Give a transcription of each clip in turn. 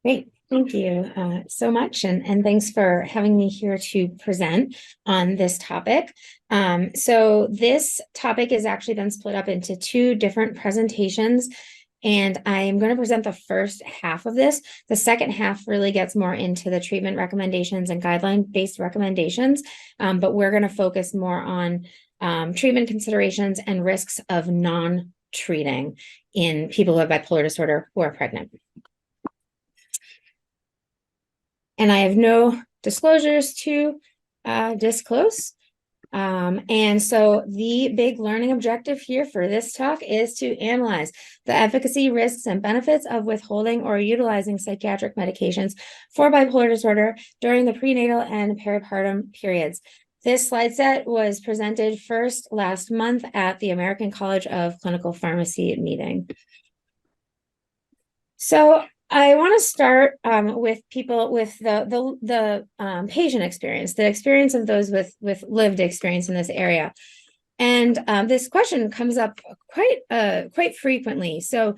Great. Thank you so much. And thanks for having me here to present on this topic. So this topic is actually then split up into two different presentations. And I'm going to present the first half of this. The second half really gets more into the treatment recommendations and guideline-based recommendations. But we're going to focus more on treatment considerations and risks of non-treating in people who have bipolar disorder who are pregnant. And I have no disclosures to disclose. And so the big learning objective here for this talk is to analyze the efficacy, risks, and benefits of withholding or utilizing psychiatric medications for bipolar disorder during the prenatal and peripartum periods. This slide set was presented first last month at the American College of Clinical Pharmacy meeting. So I want to start with people with the patient experience, the experience of those with lived experience in this area. And this question comes up quite frequently. So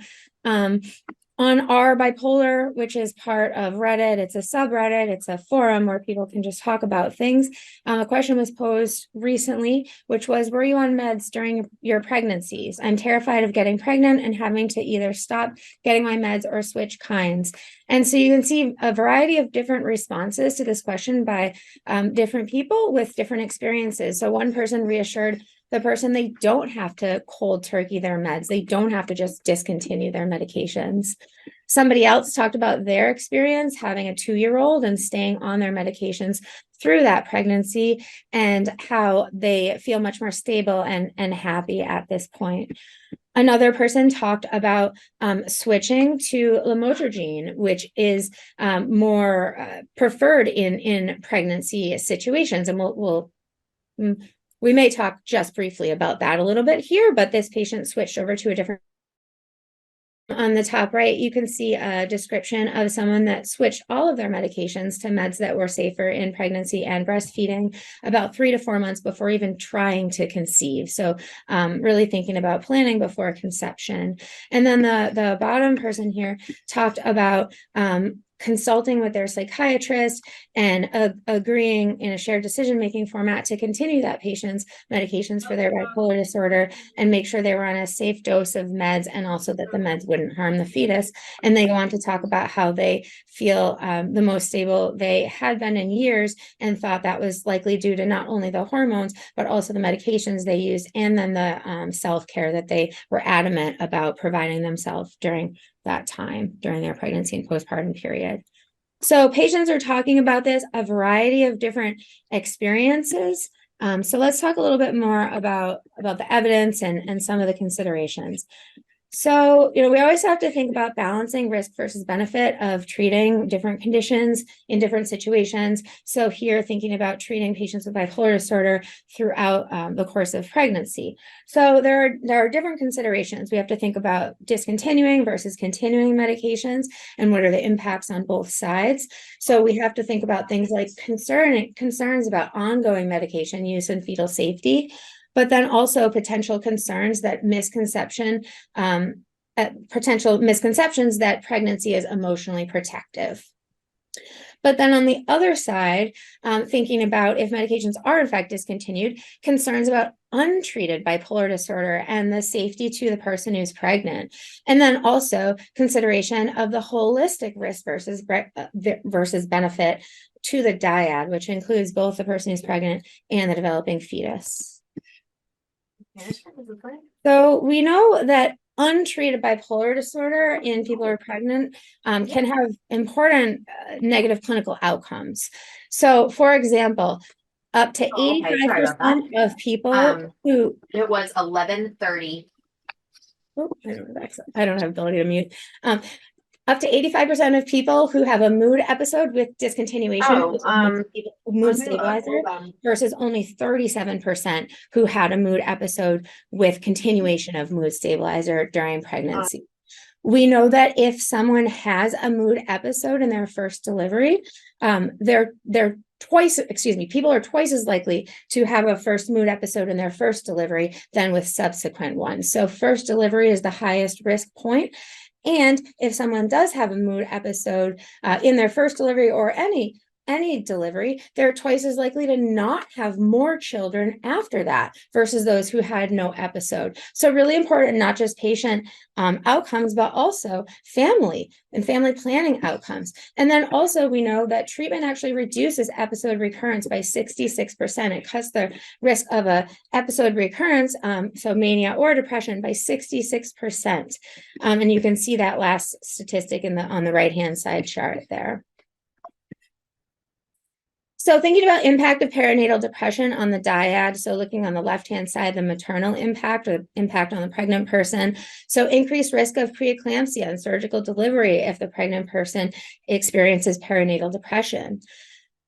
on our Bipolar, which is part of Reddit, it's a subreddit, it's a forum where people can just talk about things. A question was posed recently, which was, were you on meds during your pregnancies? I'm terrified of getting pregnant and having to either stop getting my meds or switch kinds. And so you can see a variety of different responses to this question by different people with different experiences. So one person reassured the person they don't have to cold turkey their meds. They don't have to just discontinue their medications. Somebody else talked about their experience having a 2-year-old and staying on their medications through that pregnancy and how they feel much more stable and happy at this point. Another person talked about switching to lamotrigine, which is more preferred in pregnancy situations. And we may talk just briefly about that a little bit here, but this patient switched over to a different. On the top right, you can see a description of someone that switched all of their medications to meds that were safer in pregnancy and breastfeeding about 3 to 4 months before even trying to conceive. So really thinking about planning before conception. And then the bottom person here talked about consulting with their psychiatrist and agreeing in a shared decision-making format to continue that patient's medications for their bipolar disorder and make sure they were on a safe dose of meds and also that the meds wouldn't harm the fetus. And they go on to talk about how they feel the most stable they had been in years and thought that was likely due to not only the hormones, but also the medications they used and then the self-care that they were adamant about providing themselves during that time during their pregnancy and postpartum period. So patients are talking about this, a variety of different experiences. So let's talk a little bit more about the evidence and some of the considerations. So, we always have to think about balancing risk versus benefit of treating different conditions in different situations. So here, thinking about treating patients with bipolar disorder throughout the course of pregnancy. So there are different considerations. We have to think about discontinuing versus continuing medications and what are the impacts on both sides. So we have to think about things like concerns about ongoing medication use and fetal safety, but then also potential concerns that potential misconceptions that pregnancy is emotionally protective. But then on the other side, thinking about if medications are in fact discontinued, concerns about untreated bipolar disorder and the safety to the person who's pregnant. And then also consideration of the holistic risk versus benefit to the dyad, which includes both the person who's pregnant and the developing fetus. So we know that untreated bipolar disorder in people who are pregnant can have important negative clinical outcomes. So, for example, up to 85% of people who it was 11:30. Oh, I don't have ability to mute. Up to 85% of people who have a mood episode with discontinuation mood stabilizer versus only 37% who had a mood episode with continuation of mood stabilizer during pregnancy. We know that if someone has a mood episode in their first delivery, people are twice as likely to have a first mood episode in their first delivery than with subsequent ones. So first delivery is the highest risk point. And if someone does have a mood episode in their first delivery or any delivery, they're twice as likely to not have more children after that versus those who had no episode. So really important, not just patient outcomes, but also family and family planning outcomes. And then also we know that treatment actually reduces episode recurrence by 66%. It cuts the risk of a episode recurrence, so mania or depression, by 66%. And you can see that last statistic on the right-hand side chart there. So thinking about impact of perinatal depression on the dyad, so looking on the left-hand side, the maternal impact or impact on the pregnant person. So increased risk of preeclampsia and surgical delivery if the pregnant person experiences perinatal depression.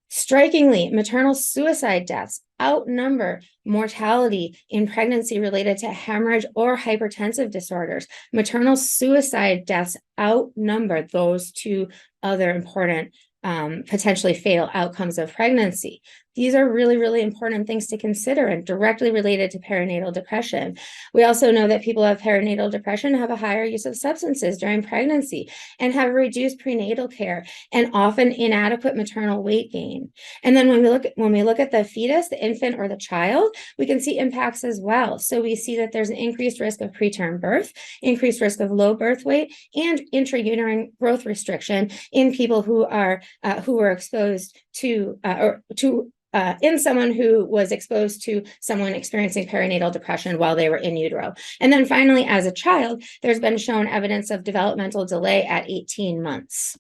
Strikingly, maternal suicide deaths outnumber mortality in pregnancy related to hemorrhage or hypertensive disorders. Maternal suicide deaths outnumber those two other important potentially fatal outcomes of pregnancy. These are really, really important things to consider and directly related to perinatal depression. We also know that people who have perinatal depression have a higher use of substances during pregnancy and have reduced prenatal care and often inadequate maternal weight gain. And then when we look at the fetus, the infant or the child, we can see impacts as well. So we see that there's an increased risk of preterm birth, increased risk of low birth weight, and intrauterine growth restriction in people who were exposed to in someone who was exposed to someone experiencing perinatal depression while they were in utero. And then finally, as a child, there's been shown evidence of developmental delay at 18 months.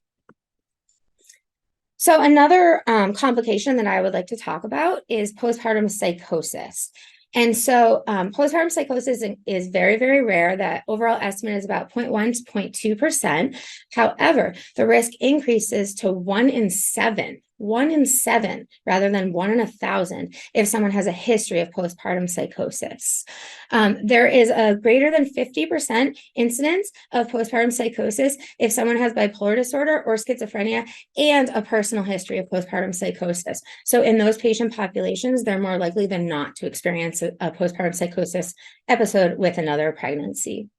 So another complication that I would like to talk about is postpartum psychosis. And so postpartum psychosis is very, very rare. That overall estimate is about 0.1 to 0.2%. However, the risk increases to 1 in 7 rather than 1 in 1,000 if someone has a history of postpartum psychosis. There is a greater than 50% incidence of postpartum psychosis if someone has bipolar disorder or schizophrenia and a personal history of postpartum psychosis. So in those patient populations, they're more likely than not to experience a postpartum psychosis episode with another pregnancy.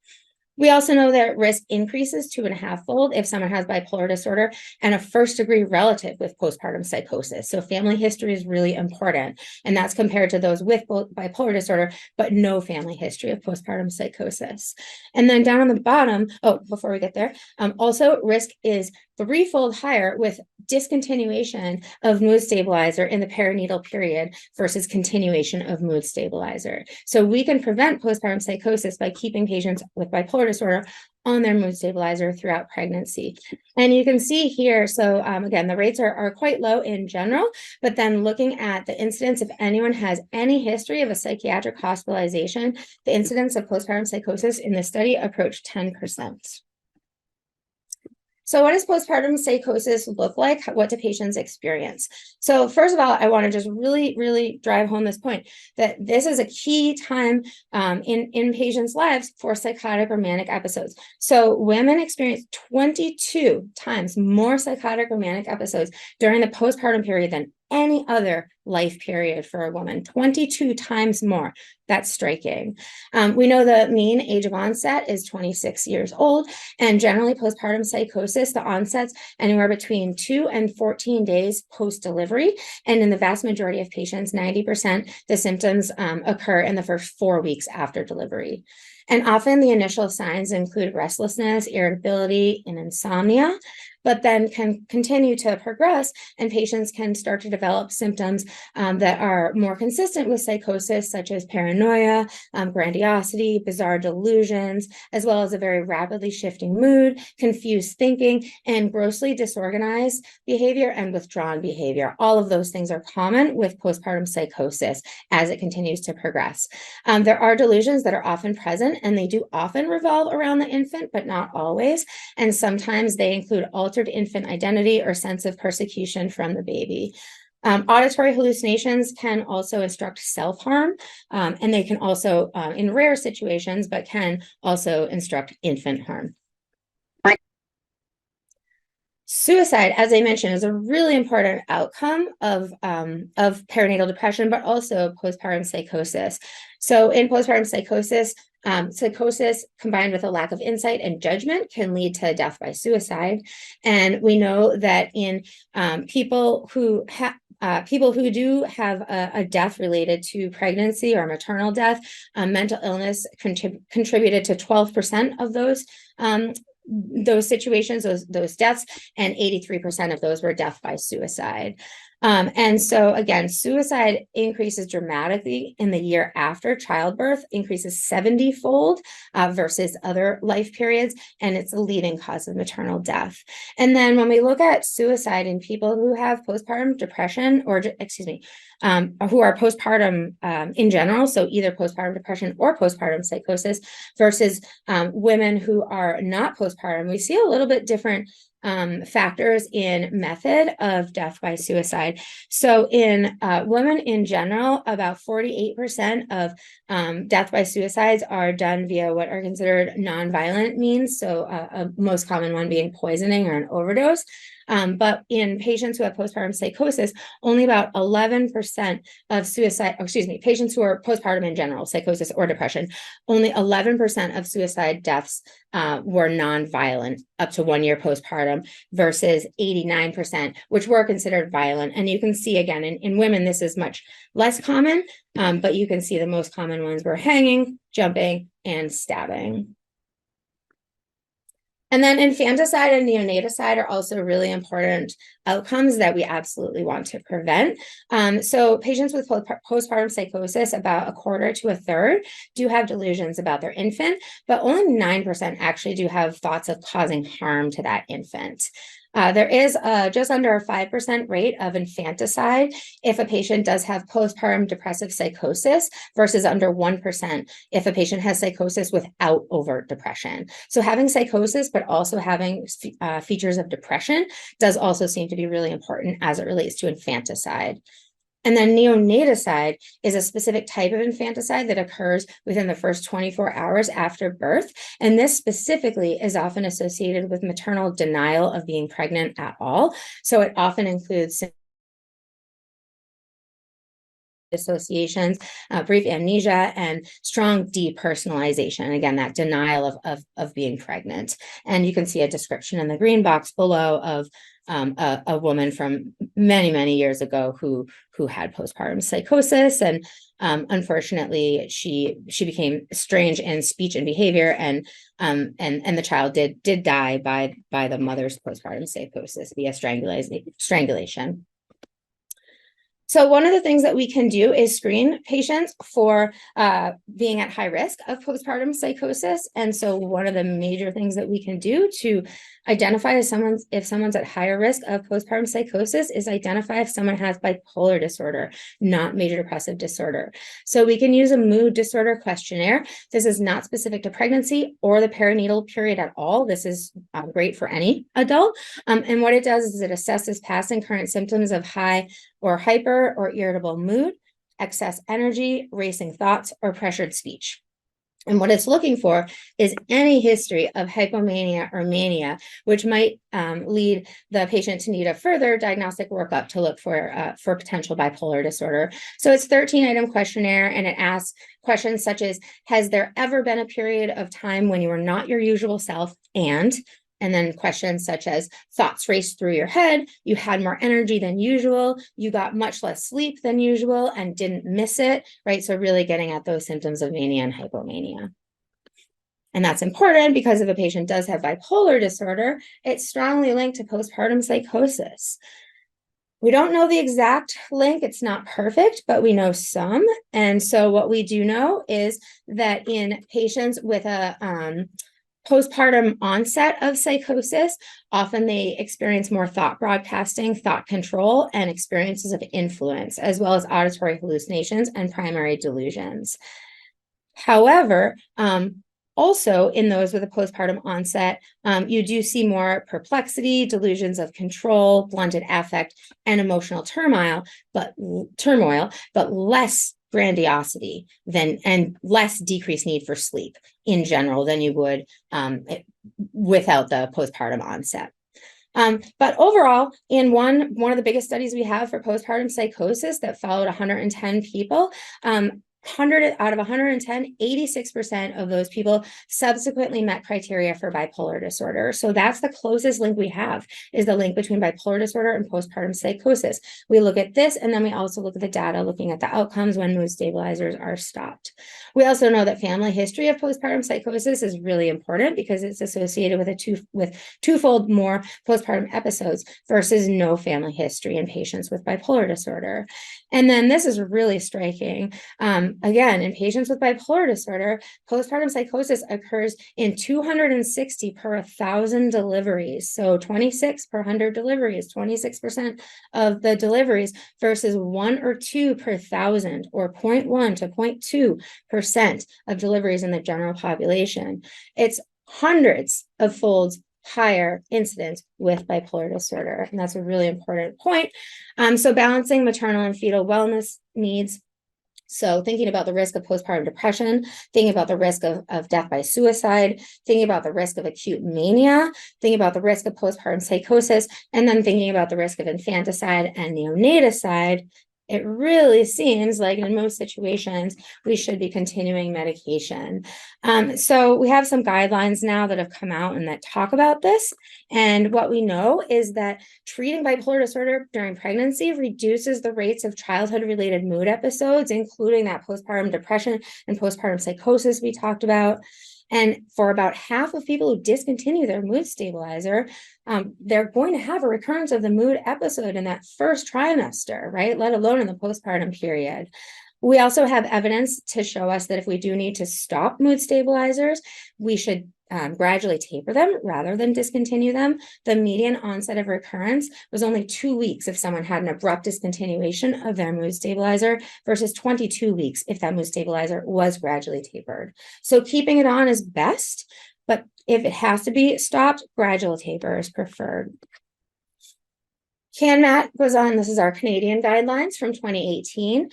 We also know that risk increases 2.5-fold if someone has bipolar disorder and a first-degree relative with postpartum psychosis. So family history is really important, and that's compared to those with bipolar disorder, but no family history of postpartum psychosis. And then down on the bottom, before we get there, also risk is 3-fold higher with discontinuation of mood stabilizer in the perinatal period versus continuation of mood stabilizer. So we can prevent postpartum psychosis by keeping patients with bipolar disorder on their mood stabilizer throughout pregnancy. And you can see here, so again, the rates are quite low in general, but then looking at the incidence, if anyone has any history of a psychiatric hospitalization, the incidence of postpartum psychosis in this study approached 10%. So what does postpartum psychosis look like? What do patients experience? So first of all, I want to just really, really drive home this point that this is a key time in patients' lives for psychotic or manic episodes. So women experience 22 times more psychotic or manic episodes during the postpartum period than any other life period for a woman, 22 times more. That's striking. We know the mean age of onset is 26 years old, and generally postpartum psychosis, the onset's anywhere between 2 and 14 days post-delivery. And in the vast majority of patients, 90%, the symptoms occur in the first 4 weeks after delivery. And often the initial signs include restlessness, irritability, and insomnia, but then can continue to progress, and patients can start to develop symptoms that are more consistent with psychosis, such as paranoia, grandiosity, bizarre delusions, as well as a very rapidly shifting mood, confused thinking, and grossly disorganized behavior and withdrawn behavior. All of those things are common with postpartum psychosis as it continues to progress. There are delusions that are often present, and they do often revolve around the infant, but not always. And sometimes they include altered infant identity or sense of persecution from the baby. Auditory hallucinations can also instruct self-harm, and they can also, in rare situations, but can also instruct infant harm. Suicide, as I mentioned, is a really important outcome of perinatal depression, but also postpartum psychosis. So in postpartum psychosis, psychosis combined with a lack of insight and judgment can lead to death by suicide. And we know that in people who do have a death related to pregnancy or maternal death, mental illness contributed to 12% of those situations, those deaths, and 83% of those were death by suicide. And so again, suicide increases dramatically in the year after childbirth, increases 70-fold versus other life periods, and it's a leading cause of maternal death. And then when we look at suicide in people who have postpartum depression, or excuse me, who are postpartum in general, so either postpartum depression or postpartum psychosis, versus women who are not postpartum, we see a little bit different factors in method of death by suicide. So in women in general, about 48% of death by suicides are done via what are considered nonviolent means. So a most common one being poisoning or an overdose. But in patients who have postpartum psychosis, only about 11% of suicide, patients who are postpartum in general, psychosis or depression, only 11% of suicide deaths were nonviolent up to 1 year postpartum versus 89%, which were considered violent. And you can see again, in women, this is much less common, but you can see the most common ones were hanging, jumping, and stabbing. And then infanticide and neonaticide are also really important outcomes that we absolutely want to prevent. So patients with postpartum psychosis, about a quarter to a third, do have delusions about their infant, but only 9% actually do have thoughts of causing harm to that infant. There is just under a 5% rate of infanticide if a patient does have postpartum depressive psychosis versus under 1% if a patient has psychosis without overt depression. So having psychosis, but also having features of depression does also seem to be really important as it relates to infanticide. And then neonaticide is a specific type of infanticide that occurs within the first 24 hours after birth. And this specifically is often associated with maternal denial of being pregnant at all. So it often includes dissociations, brief amnesia, and strong depersonalization. Again, that denial of being pregnant. And you can see a description in the green box below of a woman from many years ago who had postpartum psychosis, and unfortunately she became strange in speech and behavior, and the child did die by the mother's postpartum psychosis via strangulation. So one of the things that we can do is screen patients for being at high risk of postpartum psychosis. And so one of the major things that we can do to identify if someone's at higher risk of postpartum psychosis is identify if someone has bipolar disorder, not major depressive disorder. So we can use a mood disorder questionnaire. This is not specific to pregnancy or the perinatal period at all. This is great for any adult. And what it does is it assesses past and current symptoms of high or hyper or irritable mood, excess energy, racing thoughts, or pressured speech. And what it's looking for is any history of hypomania or mania, which might lead the patient to need a further diagnostic workup to look for potential bipolar disorder. So it's a 13-item questionnaire, and it asks questions such as, has there ever been a period of time when you were not your usual self, and then questions such as thoughts raced through your head, you had more energy than usual, you got much less sleep than usual and didn't miss it, right? So really getting at those symptoms of mania and hypomania. And that's important because if a patient does have bipolar disorder, it's strongly linked to postpartum psychosis. We don't know the exact link, it's not perfect, but we know some. And so what we do know is that in patients with a postpartum onset of psychosis, often they experience more thought broadcasting, thought control, and experiences of influence, as well as auditory hallucinations and primary delusions. However, also in those with a postpartum onset, you do see more perplexity, delusions of control, blunted affect, and emotional turmoil, but less grandiosity and less decreased need for sleep in general than you would without the postpartum onset. But overall, in one of the biggest studies we have for postpartum psychosis that followed 110 people, 100 out of 110, 86% of those people subsequently met criteria for bipolar disorder. So that's the closest link we have, is the link between bipolar disorder and postpartum psychosis. We look at this, and then we also look at the data looking at the outcomes when mood stabilizers are stopped. We also know that family history of postpartum psychosis is really important because it's associated with twofold more postpartum episodes versus no family history in patients with bipolar disorder. And then this is really striking. Again, in patients with bipolar disorder, postpartum psychosis occurs in 260 per 1,000 deliveries. So 26 per 100 deliveries, 26% of the deliveries versus 1 or 2 per 1,000, or 0.1 to 0.2% of deliveries in the general population. It's hundreds of folds higher incidence with bipolar disorder. And that's a really important point. So balancing maternal and fetal wellness needs. So thinking about the risk of postpartum depression, thinking about the risk of death by suicide, thinking about the risk of acute mania, thinking about the risk of postpartum psychosis, and then thinking about the risk of infanticide and neonaticide, it really seems like in most situations, we should be continuing medication. So we have some guidelines now that have come out and that talk about this. And what we know is that treating bipolar disorder during pregnancy reduces the rates of childhood-related mood episodes, including that postpartum depression and postpartum psychosis we talked about. And for about half of people who discontinue their mood stabilizer, they're going to have a recurrence of the mood episode in that first trimester, right? Let alone in the postpartum period. We also have evidence to show us that if we do need to stop mood stabilizers, we should gradually taper them rather than discontinue them. The median onset of recurrence was only 2 weeks if someone had an abrupt discontinuation of their mood stabilizer versus 22 weeks if that mood stabilizer was gradually tapered. So keeping it on is best, but if it has to be stopped, gradual taper is preferred. CanMat goes on, this is our Canadian guidelines from 2018,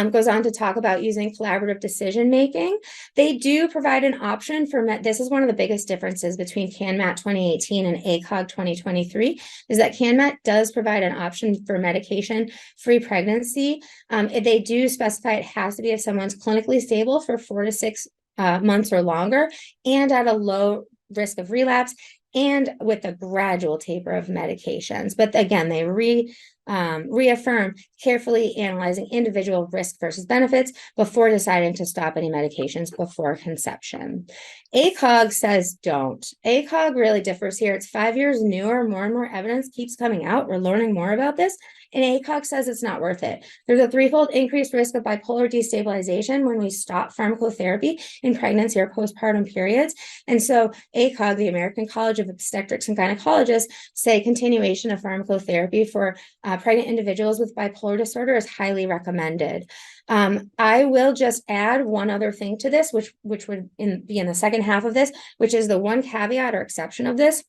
goes on to talk about using collaborative decision-making. They do provide an option for, this is one of the biggest differences between CanMat 2018 and ACOG 2023, is that CanMat does provide an option for medication-free pregnancy. They do specify it has to be if someone's clinically stable for 4 to 6 months or longer and at a low risk of relapse, and with a gradual taper of medications. But again, they reaffirm carefully analyzing individual risk versus benefits before deciding to stop any medications before conception. ACOG says don't. ACOG really differs here. It's 5 years newer, more and more evidence keeps coming out. We're learning more about this. And ACOG says it's not worth it. There's a 3-fold increased risk of bipolar destabilization when we stop pharmacotherapy in pregnancy or postpartum periods. And so ACOG, the American College of Obstetrics and Gynecologists, say continuation of pharmacotherapy for pregnant individuals with bipolar disorder is highly recommended. I will just add one other thing to this, which would be in the second half of this, which is the one caveat or exception of this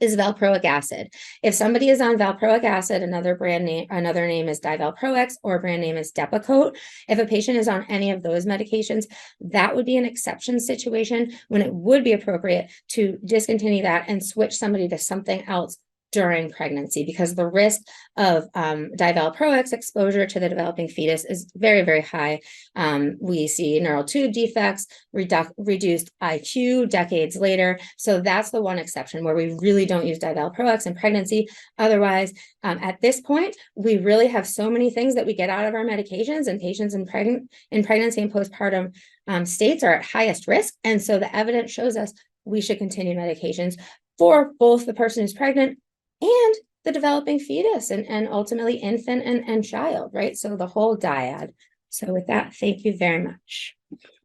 is valproic acid. If somebody is on valproic acid, another name is divalproex, or brand name is Depakote. If a patient is on any of those medications, that would be an exception situation when it would be appropriate to discontinue that and switch somebody to something else during pregnancy, because the risk of divalproex exposure to the developing fetus is very, very high. We see neural tube defects, reduced IQ decades later. So that's the one exception where we really don't use divalproex in pregnancy. Otherwise, at this point, we really have so many things that we get out of our medications, and patients in pregnancy and postpartum states are at highest risk. And so the evidence shows us we should continue medications for both the person who's pregnant and the developing fetus, and ultimately infant and child, right? So the whole dyad. So with that, thank you very much.